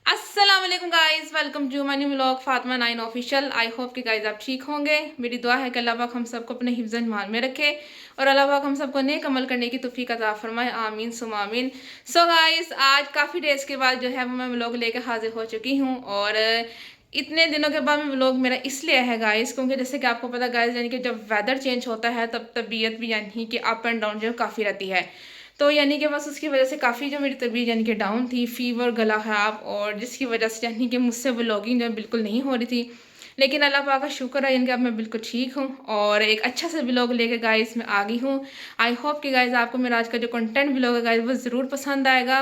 अस्सलाम वालेकुम guys, welcome to my new vlog Fatima 9 official. I hope कि गाइस आप ठीक होंगे। मेरी दुआ है कि अल्लाह पाक हम सबको अपने हिफ्ज़ ईमान में रखे और अल्लाह पाक हम सबको नेक अमल करने की तौफीक अता फरमाए, आमीन सुम आमीन। सो गाइस, आज काफ़ी डेज़ के बाद जो है वो मैं व्लॉग लेकर हाजिर हो चुकी हूँ और इतने दिनों के बाद में व्लॉग मेरा इसलिए है गाइस क्योंकि जैसे कि आपको पता गाइस, यानी कि जब वेदर चेंज होता है तब तबीयत भी यानी कि अप एंड डाउन जो काफ़ी रहती है। तो यानी कि बस उसकी वजह से काफ़ी जो मेरी तबीयत यानी कि डाउन थी, फ़ीवर, गला ख़राब, और जिसकी वजह से यानी कि मुझसे व्लॉगिंग जो बिल्कुल नहीं हो रही थी। लेकिन अल्लाह पाक का शुक्र है, यानी कि अब मैं बिल्कुल ठीक हूँ और एक अच्छा सा व्लॉग लेके गाइस मैं आ गई हूँ। आई होप कि गाइस आपको मेरा आज का जो कंटेंट व्लॉग है गाइस वो ज़रूर पसंद आएगा।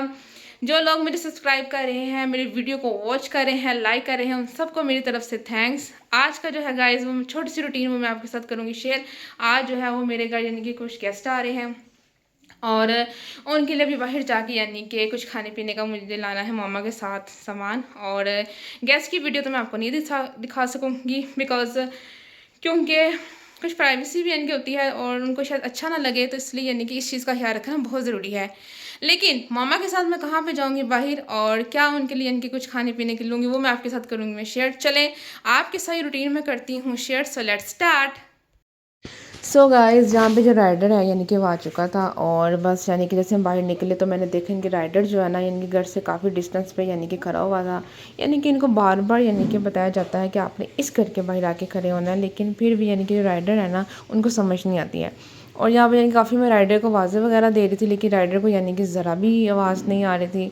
जो लोग मुझे सब्सक्राइब कर रहे हैं, मेरी वीडियो को वॉच कर रहे हैं, लाइक कर रहे हैं, उन सबको मेरी तरफ से थैंक्स। आज का जो है गाइस वो छोटी सी रूटीन वो मैं आपके साथ करूँगी शेयर। आज जो है वो मेरे घर यानी कि कुछ गेस्ट आ रहे हैं और उनके लिए भी बाहर जाके यानी कि कुछ खाने पीने का मुझे लाना है मामा के साथ सामान। और गैस की वीडियो तो मैं आपको नहीं दिखा सकूँगी बिकॉज़ क्योंकि कुछ प्राइवेसी भी यानी कि होती है और उनको शायद अच्छा ना लगे, तो इसलिए यानी कि इस चीज़ का ख्याल रखना बहुत ज़रूरी है। लेकिन मामा के साथ मैं कहाँ पे जाऊँगी बाहर और क्या उनके लिए यानी कि कुछ खाने पीने के लूँगी वो मैं आपके साथ करूँगी मैं शेयर। चलें आपके सारी रूटीन में करती हूँ share. So let's start. So guys, जहाँ पे जो राइडर है यानी कि वो आ चुका था और बस यानी कि जैसे हम बाहर निकले तो मैंने देखा इनके राइडर जो है ना यानी कि घर से काफ़ी डिस्टेंस पे यानी कि खड़ा हुआ था। यानी कि इनको बार बार यानी कि बताया जाता है कि आपने इस घर के बाहर आके खड़े होना है, लेकिन फिर भी यानी कि जो राइडर है ना उनको समझ नहीं आती है। और यहाँ पर यानी काफ़ी मैं राइडर को आवाज़ें वगैरह दे रही थी, लेकिन राइडर को यानी कि ज़रा भी आवाज़ नहीं आ रही थी।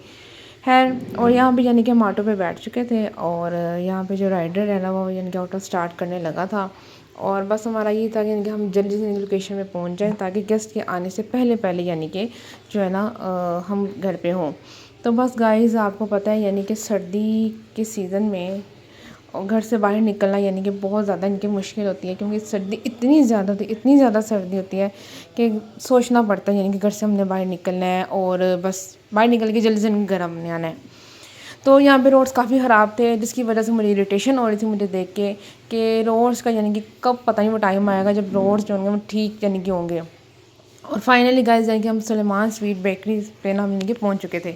खैर, और यहाँ पे यानी कि हम ऑटो पे बैठ चुके थे और यहाँ पे जो राइडर है ना वो यानी कि ऑटो स्टार्ट करने लगा था। और बस हमारा ये था कि यानी कि हम जल्दी से लोकेशन में पहुँच जाएं ताकि गेस्ट के आने से पहले पहले यानी कि जो है ना हम घर पे हों। तो बस गाइस, आपको पता है यानी कि सर्दी के सीज़न में और घर से बाहर निकलना यानी कि बहुत ज़्यादा इनकी मुश्किल होती है क्योंकि सर्दी इतनी ज़्यादा सर्दी होती है कि सोचना पड़ता है यानी कि घर से हमने बाहर निकलना है और बस बाहर निकल के जल्दी से घर हमने आना है। तो यहाँ पे रोड्स काफ़ी ख़राब थे जिसकी वजह से मुझे इरिटेशन हो रही थी मुझे देख के कि रोड्स का यानी कि कब पता नहीं वो टाइम आएगा जब रोड्स जो होंगे वो ठीक यानी कि होंगे। और फाइनली गाइस यानी कि हम सुलेमान स्वीट बेकरी पे ना हम यानी कि पहुँच चुके थे।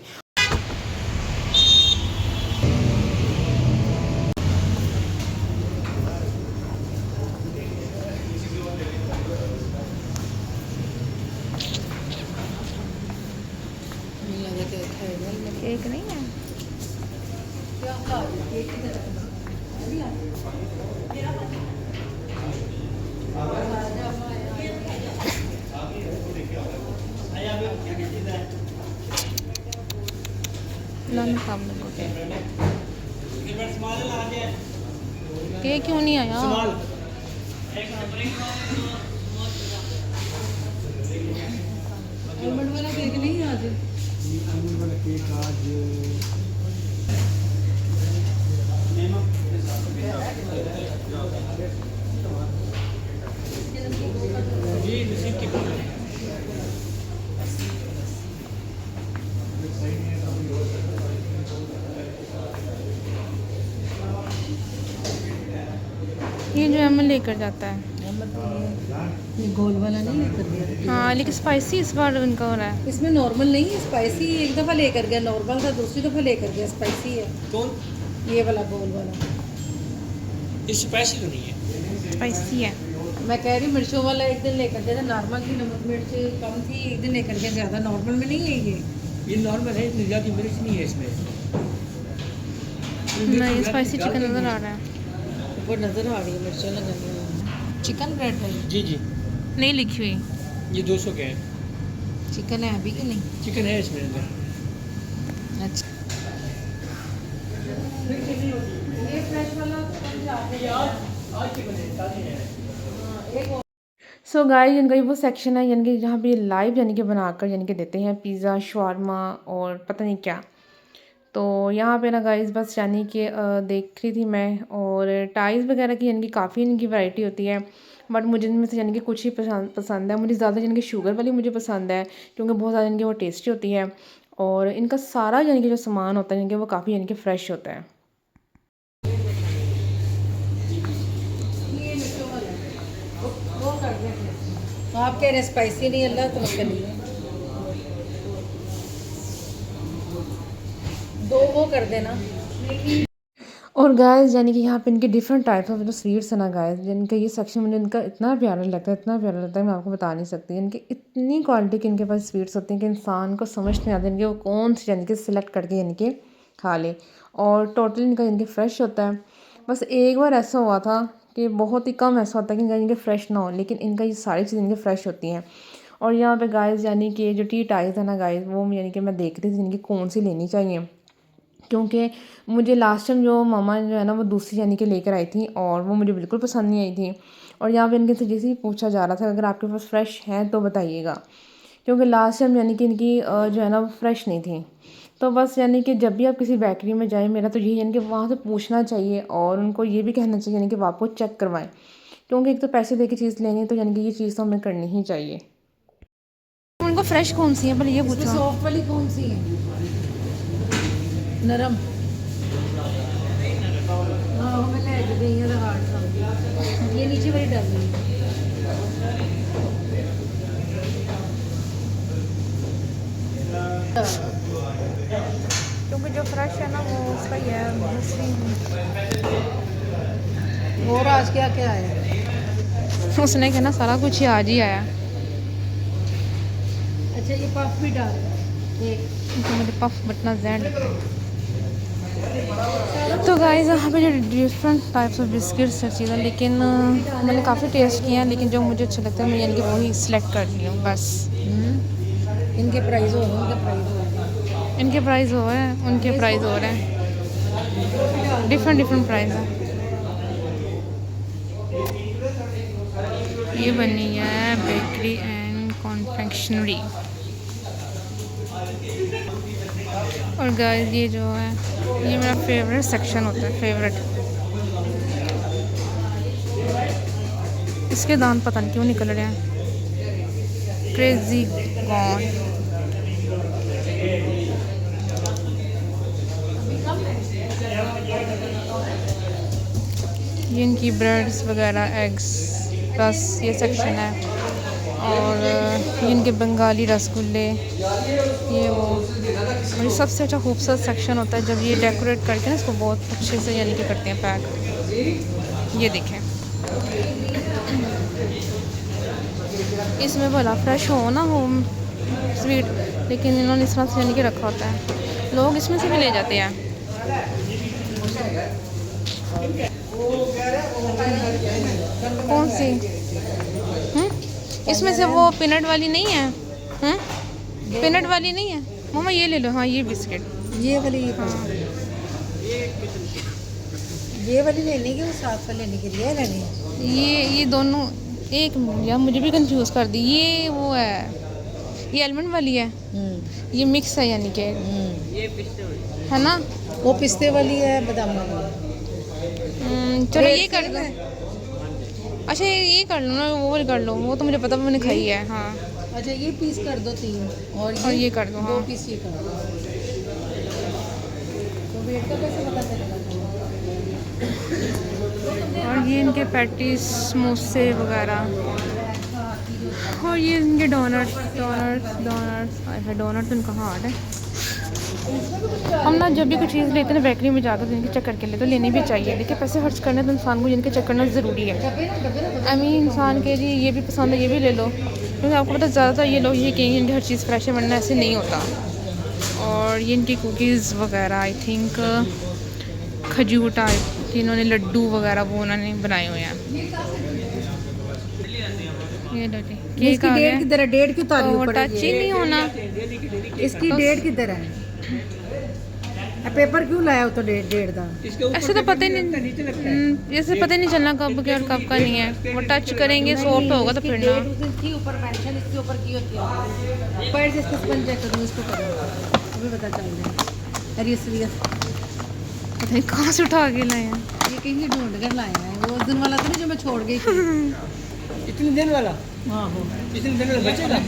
केक नहीं है। केक क्यों नहीं आया? आलमंड वाला केक नहीं है आज। आलमंड वाला केक आज जी नसीब की ये जो है लेकर जाता है। ये गोल वाला नहीं लेकर गया। हाँ, लेकिन स्पाइसी इस बार उनका हो रहा है। इसमें नॉर्मल नहीं है, स्पाइसी एक दफ़ा लेकर गया, नॉर्मल था दूसरी दफ़ा लेकर गया स्पाइसी है। कौन? ये वाला गोल वाला ये स्पाइसी तो नहीं है। स्पाइसी है। मैं कह रही मिर्चों वाला एक दिन लेकर गया था, नॉर्मल थी, नमक मिर्च कम थी, एक दिन लेकर गया ज़्यादा, नॉर्मल में नहीं है ये नॉर्मल है, इतनी ज़्यादा मिर्च नहीं है इसमें। नहीं, स्पाइसी चिकन नज़र आ रहा है। वो नज़र आ रही है मिर्चें लगानी है। चिकन ब्रेड है, जी जी, नहीं लिखी हुई। ये 200 के है। चिकन है अभी कि नहीं? चिकन है इसमें अंदर। अच्छा, ये फ्रेश वाला सो गाइस, यानी कि वो सेक्शन है यानी कि जहाँ पे लाइव यानी कि बनाकर यानी कि देते हैं पिज़्ज़ा, शवारमा और पता नहीं क्या। तो यहाँ पे ना गाइस बस यानी कि देख रही थी मैं, और टाइल्स वगैरह की यानी कि काफ़ी इनकी वैरायटी होती है, बट मुझे इनमें से यानी कि कुछ ही पसंद है। मुझे ज़्यादा यानी कि शुगर वाली मुझे पसंद है क्योंकि बहुत ज़्यादा यानी कि वो टेस्टी होती है और इनका सारा यानी कि जो सामान होता है यानी कि वो काफ़ी यानी कि फ़्रेश होता है। वो कर दें। आप कह रहे हैं स्पाइसी नहीं, अल्लाह तो मत करिए। दो वो कर देना। और गाइस यानी कि यहाँ पे इनके डिफरेंट टाइप्स ऑफ जो स्वीट्स है ना गाइस, जिनका ये सेक्शन मुझे इनका इतना प्यारा लगता है, इतना प्यारा लगता है, मैं आपको बता नहीं सकती। इनकी इतनी क्वालिटी के इनके पास स्वीट्स होती हैं कि इंसान को समझ नहीं आता इनके वो कौन सी यानी कि सिलेक्ट करके यानी कि खा ले। और टोटल इनका यानी कि फ्रेश होता है। बस एक बार ऐसा हुआ था कि बहुत ही कम ऐसा होता है कि इनका यानी कि फ्रेश ना हो, लेकिन इनका ये सारी चीज़ें इनकी फ्रेश होती हैं। और यहाँ पे गाइस यानी कि जो टी टाइज है ना गाइस, वो यानी कि मैं देख रही थी इनकी कौन सी लेनी चाहिए, क्योंकि मुझे लास्ट टाइम जो मामा जो है ना वो दूसरी यानी कि लेकर आई थी और वो मुझे बिल्कुल पसंद नहीं आई थी। और यहाँ पे इनके से जैसे पूछा जा रहा था अगर आपके पास फ्रेश हैं तो बताइएगा, क्योंकि लास्ट टाइम यानी कि इनकी जो है ना वो फ्रेश नहीं थी। तो बस यानी कि जब भी आप किसी बेकरी में जाएं, मेरा तो यही यानी कि वहाँ से पूछना चाहिए और उनको ये भी कहना चाहिए यानी कि वो आपको चेक करवाएं, क्योंकि एक तो पैसे दे के चीज़ लेनी है तो यानी कि ये चीज़ तो हमें करनी ही चाहिए। उनको फ्रेश कौन सी है भले ये पूछो। सॉफ्ट वाली कौन सी है? नरम। हाँ हमें ले गई है हार्ड सा, ये नीचे वाली डाल दी। क्योंकि जो फ्रेश है ना वो उसका ही है और आज क्या क्या आया? उसने कहना सारा कुछ ही आज ही आया। अच्छा ये पफ भी डाल एक। तो मुझे पफ बटना जैन लगता है। तो गाइस यहाँ पे जो डिफरेंट टाइप्स ऑफ बिस्किट्स हर चीज़ें, लेकिन मैंने काफ़ी टेस्ट किया, लेकिन जो मुझे अच्छा लगता है मैं यानी कि वही सिलेक्ट कर ली हूँ बस। इनके प्राइस हो इनके प्राइस हो रहे हैं, उनके प्राइस हो रहे हैं, डिफरेंट प्राइस है। ये बनी है बेकरी एंड कॉन्फेक्शनरी। और गाइस ये जो है ये मेरा फेवरेट सेक्शन होता है, फेवरेट। इसके दांत पता नहीं क्यों निकल रहे हैं। क्रेजी कॉर्न, ये इनकी ब्रेड्स वगैरह, एग्स, रस, ये सेक्शन है। और ये इनके बंगाली रसगुल्ले, ये वो। और ये सबसे अच्छा खूबसूरत सेक्शन होता है जब ये डेकोरेट करके ना इसको बहुत अच्छे से यानी कि करते हैं पैक। ये देखें, इसमें भला फ्रेश हो ना हो स्वीट, लेकिन इन्होंने इस तरह से यानी कि रखा होता है, लोग इसमें से भी ले जाते हैं। कौन सी? इसमें से वो पीनट वाली नहीं है? पीनट वाली नहीं है मम्मा, ये ले लो। हाँ ये बिस्किट, ये वाली। हाँ ये वाली लेने की, वो साथ वाली लेने के लिए लेनी है। ये दोनों एक यार मुझे भी कंफ्यूज कर दी। ये वो है, ये आलमंड वाली है, ये मिक्स है यानी कि, है ना? वो पिस्ते वाली है, बादाम वाली। चलो ये कर लो। अच्छा ये कर लो ना, वो वाली कर लो, वो तो मुझे पता, मैंने खाई है। हाँ अच्छा ये पीस कर दो 3 और ये कर दो। हाँ 2 पीस ये कर दो। तो वेट का कैसे पता चलेगा? और ये इनके पैटीज, समोसे वगैरह। और ये इनके डोनट्स। डोनट तो इनका हार्ड है। हम ना जब भी कुछ चीज़ लेते हैं ना बेकरी में जाकर तो इनके चेक करके लेते, तो लेनी भी चाहिए। देखिए पैसे खर्च करने तो इंसान को इनके चेक करना ज़रूरी है। इंसान के लिए ये भी पसंद है, ये भी ले लो, क्योंकि आपको पता ज़्यादातर ये लोग ये कहेंगे इनकी हर चीज़ फ्रेश है, वरना ऐसे नहीं होता। और ये इनकी कुकीज़ वगैरह, आई थिंक खजूर टाइप कि इन्होंने लड्डू वगैरह वो उन्होंने बनाए हुए हैं। ये इसकी डेट किधर है? डेट क्यों ताली ऊपर है? टच ही नहीं होना। इसकी डेट किधर है? पेपर क्यों लाया हो तो डेट दा? ऐसे तो पता ही नहीं, जैसे पता ही नहीं चलना कब क्या और कब का नहीं है। वो टच करेंगे सॉफ्ट होगा तो फिर ना। इसके ऊपर मेंशन इसके ऊपर की होती है। पर इसको स्पंज चेक करूँ, इसको करूँ अभी पता चल जाए। अरे सीरियस पता नहीं कहाँ से उठा के लाए हैं। ये कहीं ढूंढ कर लाया है। वो उस दिन वाला तो नहीं जो मैं छोड़ गई थी। इतने दिन वाला? हाँ हो इतने दिन वाला बचेगा?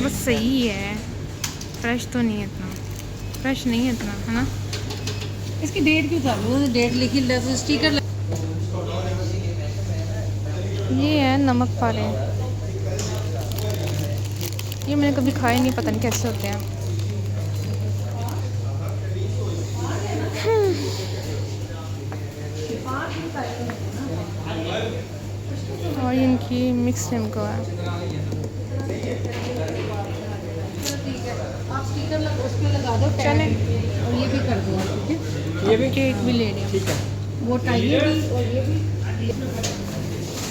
बस सही है, फ्रेश तो नहीं है इतना, फ्रेश नहीं है इतना, है ना? इसकी डेट क्यों था? उन्होंने डेट लिखी, स्टिकर। ये है नमक पारे, ये मैंने कभी खाए नहीं, पता नहीं कैसे होते हैं। और इनकी मिक्स टिमको है। ठीक है, आप स्टिकर उस पे लगा दो चलें। और ये भी कर दो आप, ठीक है। ये भी केक भी ले लिया, ठीक है। वो टाइगर भी और ये भी।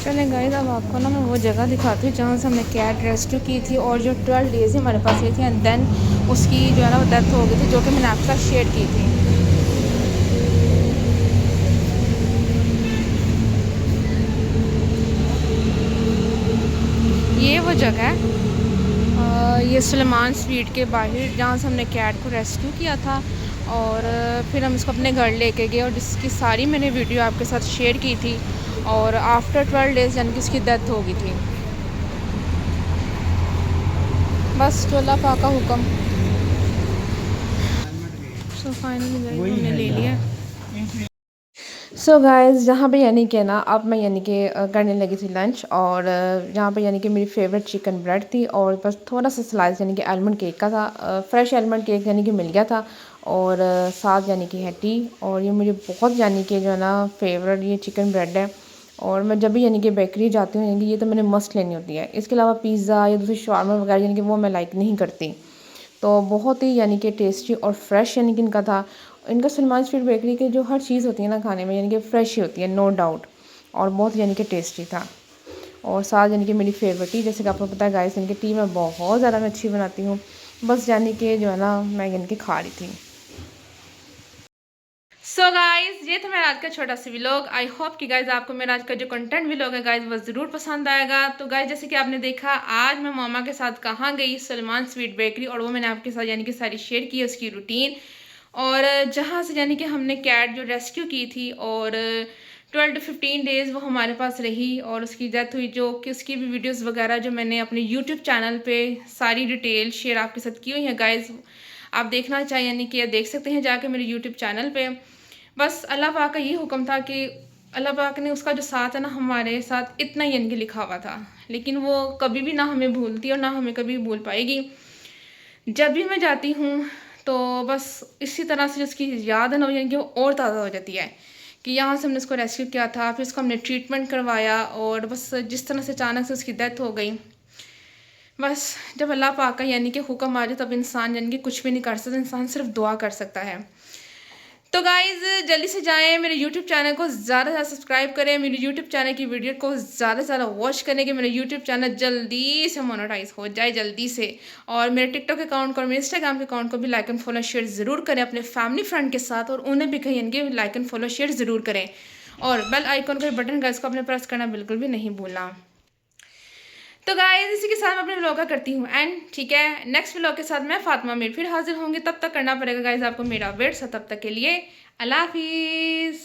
चलें गाइस, अब आपको ना मैं वो जगह दिखाती हूँ जहाँ से हमने कैट रेस्क्यू की थी और जो 12 डेज़ हमारे पास ये थी एंड देन उसकी जो है ना वो डेथ हो गई थी, जो कि मैंने आपके साथ शेयर की थी। ये वो जगह है, ये सुलेमान स्ट्रीट के बाहर जहाँ से हमने कैट को रेस्क्यू किया था और फिर हम इसको अपने घर लेके गए और जिसकी सारी मैंने वीडियो आपके साथ शेयर की थी और आफ्टर 12 डेज़ यानी कि उसकी डेथ हो गई थी। बस तो अल्लाह पाक का हुक्म। सो फाइनली हमने ले लिया। सो गाइस, जहाँ पे यानी कि ना अब मैं यानी कि करने लगी थी लंच और यहाँ पे यानी कि मेरी फेवरेट चिकन ब्रेड थी और बस थोड़ा सा स्लाइस यानी कि आलमंड केक का था। फ्रेश आलमंड केक यानी कि मिल गया था और साथ यानी कि है टी। और ये मुझे बहुत यानी कि जो है ना फेवरेट ये चिकन ब्रेड है और मैं जब भी यानी कि बेकरी जाती हूँ यानी कि ये तो मैंने मस्ट लेनी होती है। इसके अलावा पिज़्ज़ा या दूसरी शावरमा वगैरह यानी कि वो मैं लाइक नहीं करती। तो बहुत ही यानी कि टेस्टी और फ्रेश यानी कि इनका था। इनका सलमान स्ट्रीट बेकरी की जो हर चीज़ होती है ना खाने में यानी कि फ़्रेश ही होती है, नो डाउट, और बहुत यानी कि टेस्टी था। और साथ यानी कि मेरी फेवरेट टी, जैसे कि आपको पता है गाइस, यानी कि टी मैं बहुत ज़्यादा मैं अच्छी बनाती हूँ। बस यानी कि जो है ना मैं यानी कि खा रही थी। सो गाइज, ये था मेरा आज का छोटा सा व्लॉग। आई होप कि गाइज आपको मेरा आज का जो कंटेंट व्लॉग है गाइज वो ज़रूर पसंद आएगा। तो गाइज जैसे कि आपने देखा आज मैं मामा के साथ कहाँ गई, सलमान स्वीट बेकरी, और वो मैंने आपके साथ यानी कि सारी शेयर की है उसकी रूटीन। और जहाँ से यानी कि हमने कैट जो रेस्क्यू की थी और 12 to 15 डेज़ वो हमारे पास रही और उसकी डेथ हुई, जो कि उसकी भी वीडियोज़ वगैरह जो मैंने अपने यूट्यूब चैनल पर सारी डिटेल शेयर आपके साथ की हुई है गाइज। आप देखना चाहें यानी कि देख सकते हैं जाके मेरे यूट्यूब चैनल पर। बस अल्लाह पाक का ये हुक्म था कि अल्लाह पाक ने उसका जो साथ है ना हमारे साथ इतना ही यानी कि लिखा हुआ था, लेकिन वो कभी भी ना हमें भूलती और ना हमें कभी भूल पाएगी। जब भी मैं जाती हूँ तो बस इसी तरह से उसकी याद है ना यानी कि वो और ताज़ा हो जाती है कि यहाँ से हमने उसको रेस्क्यू किया था, फिर उसको हमने ट्रीटमेंट करवाया और बस जिस तरह से अचानक से उसकी डेथ हो गई। बस जब अल्लाह पाक का यानी कि हुक्म आ जाए तब इंसान यानी कि कुछ भी नहीं कर सकता, इंसान सिर्फ दुआ कर सकता है। तो गाइज़ जल्दी से जाएं मेरे YouTube चैनल को ज़्यादा से ज़्यादा सब्सक्राइब करें, मेरे YouTube चैनल की वीडियो को ज़्यादा से ज़्यादा वॉच करने के मेरा YouTube चैनल जल्दी से मोनेटाइज हो जाए जल्दी से। और मेरे टिकटॉक अकाउंट को और मेरे इंस्टाग्राम के अकाउंट को भी लाइक एंड फॉलो शेयर ज़रूर करें अपने फैमिली फ्रेंड के साथ, और उन्हें भी कहीं इनके लाइक एंड फॉलो शेयर ज़रूर करें। और बेल आइकन का बटन गाइस को अपने प्रेस करना बिल्कुल भी नहीं भूलना। तो गाइस इसी के साथ मैं अपने व्लॉग का करती हूँ एंड ठीक है, नेक्स्ट व्लॉग के साथ मैं फातिमा मीर फिर हाजिर होंगी। तब तक करना पड़ेगा गाइस आपको मेरा वेट, तब तक के लिए अल्लाह हाफिज़।